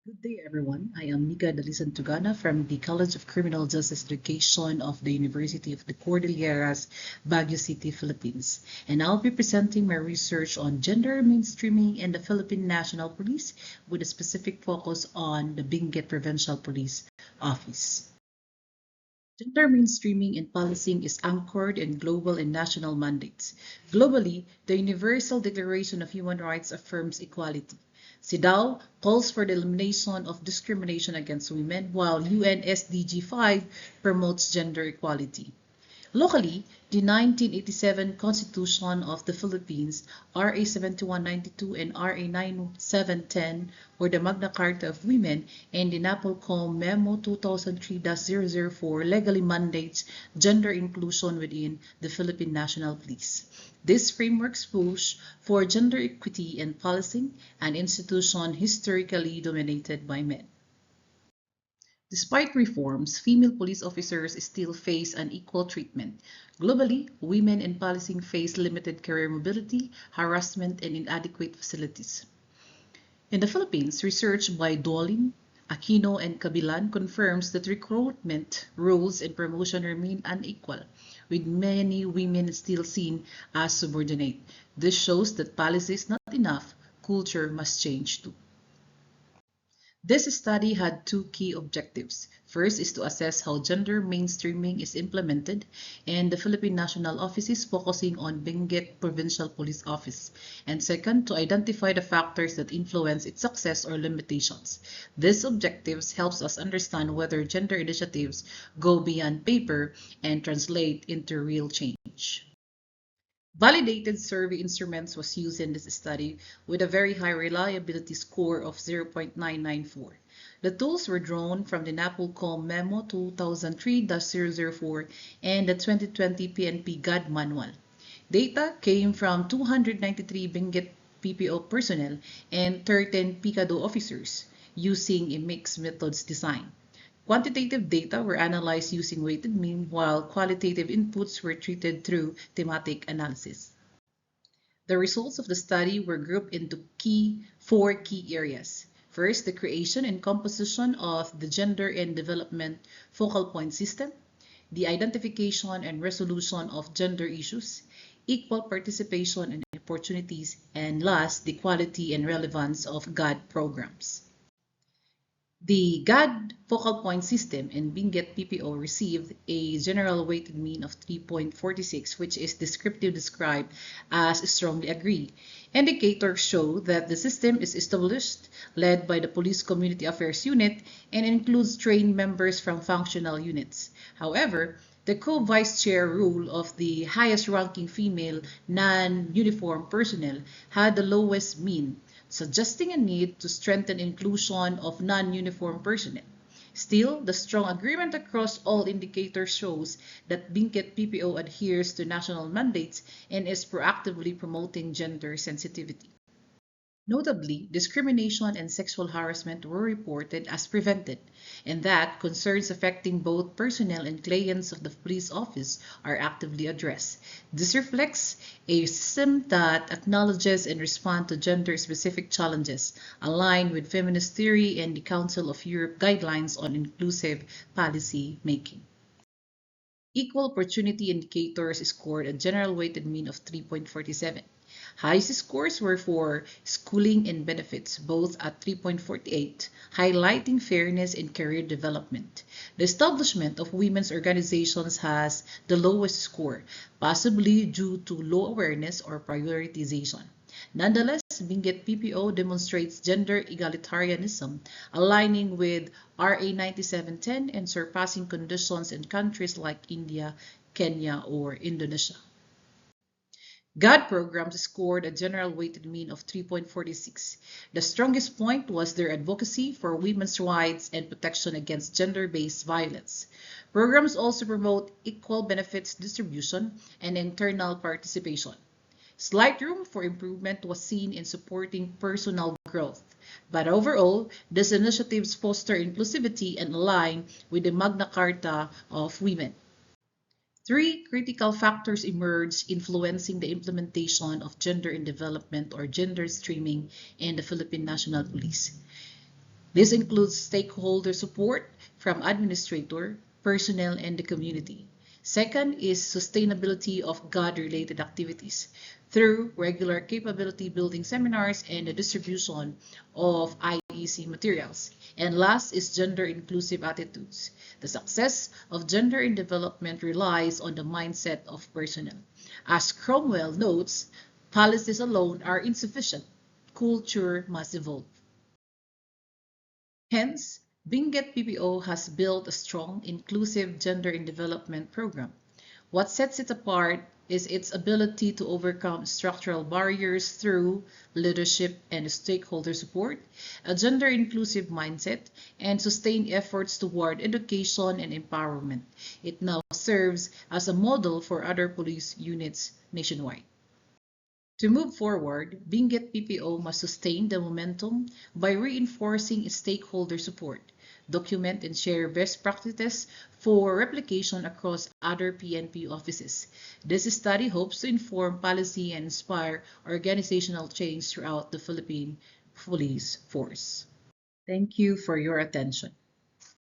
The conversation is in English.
Good day, everyone. I am Nika Dalisan Tugana from the College of Criminal Justice Education of the University of the Cordilleras, Baguio City, Philippines. And I'll be presenting my research on gender mainstreaming in the Philippine National Police with a specific focus on the Benguet Provincial Police Office. Gender mainstreaming in policing is anchored in global and national mandates. Globally, the Universal Declaration of Human Rights affirms equality. CEDAW calls for the elimination of discrimination against women, while UN SDG 5 promotes gender equality. Locally, the 1987 Constitution of the Philippines, RA 7192 and RA 9710, or the Magna Carta of Women, and the NAPOLCOM Memo 2003-004 legally mandates gender inclusion within the Philippine National Police. These frameworks push for gender equity in policing, an institution historically dominated by men. Despite reforms, female police officers still face unequal treatment. Globally, women in policing face limited career mobility, harassment, and inadequate facilities. In the Philippines, research by Dolin, Aquino, and Cabilan confirms that recruitment, roles, and promotion remain unequal, with many women still seen as subordinate. This shows that policy is not enough, culture must change too. This study had two key objectives. First is to assess how gender mainstreaming is implemented, and the Philippine National Office is focusing on Benguet Provincial Police Office. And second, to identify the factors that influence its success or limitations. These objectives helps us understand whether gender initiatives go beyond paper and translate into real change. Validated survey instruments was used in this study with a very high reliability score of 0.994. The tools were drawn from the NAPOLCOM Memo 2003-004 and the 2020 PNP GAD manual. Data came from 293 Benguet PPO personnel and 13 PICADO officers using a mixed methods design. Quantitative data were analyzed using weighted mean, while qualitative inputs were treated through thematic analysis. The results of the study were grouped into four key areas. First, the creation and composition of the gender and development focal point system, the identification and resolution of gender issues, equal participation and opportunities, and last, the quality and relevance of GAD programs. The GAD focal point system and Benguet PPO received a general weighted mean of 3.46, which is descriptive described as strongly agree. Indicators show that the system is established, led by the Police Community Affairs Unit, and includes trained members from functional units. However, the co-vice chair rule of the highest ranking female non-uniform personnel had the lowest mean, suggesting a need to strengthen inclusion of non-uniform personnel. Still, the strong agreement across all indicators shows that Benguet PPO adheres to national mandates and is proactively promoting gender sensitivity. Notably, discrimination and sexual harassment were reported as prevented, and that concerns affecting both personnel and clients of the police office are actively addressed. This reflects a system that acknowledges and responds to gender-specific challenges, aligned with feminist theory and the Council of Europe guidelines on inclusive policy making. Equal opportunity indicators scored a general weighted mean of 3.47. Highest scores were for schooling and benefits, both at 3.48, highlighting fairness in career development. The establishment of women's organizations has the lowest score, possibly due to low awareness or prioritization. Nonetheless, Benguet PPO demonstrates gender egalitarianism, aligning with RA 9710 and surpassing conditions in countries like India, Kenya, or Indonesia. GAD programs scored a general weighted mean of 3.46. The strongest point was their advocacy for women's rights and protection against gender-based violence. Programs also promote equal benefits distribution and internal participation. Slight room for improvement was seen in supporting personal growth, but overall, these initiatives foster inclusivity and align with the Magna Carta of Women. Three critical factors emerged influencing the implementation of gender in development or gender streaming in the Philippine National Police. This includes stakeholder support from administrator, personnel, and the community. Second is sustainability of GOD-related activities through regular capability building seminars and the distribution of IEC materials. And last is gender inclusive attitudes. The success of gender in development relies on the mindset of personnel. As Cromwell notes, policies alone are insufficient. Culture must evolve. Hence, Benguet PPO has built a strong, inclusive gender in development program. What sets it apart is its ability to overcome structural barriers through leadership and stakeholder support, a gender-inclusive mindset, and sustained efforts toward education and empowerment. It now serves as a model for other police units nationwide. To move forward, Benguet PPO must sustain the momentum by reinforcing stakeholder support, document and share best practices for replication across other PNP offices. This study hopes to inform policy and inspire organizational change throughout the Philippine Police Force. Thank you for your attention.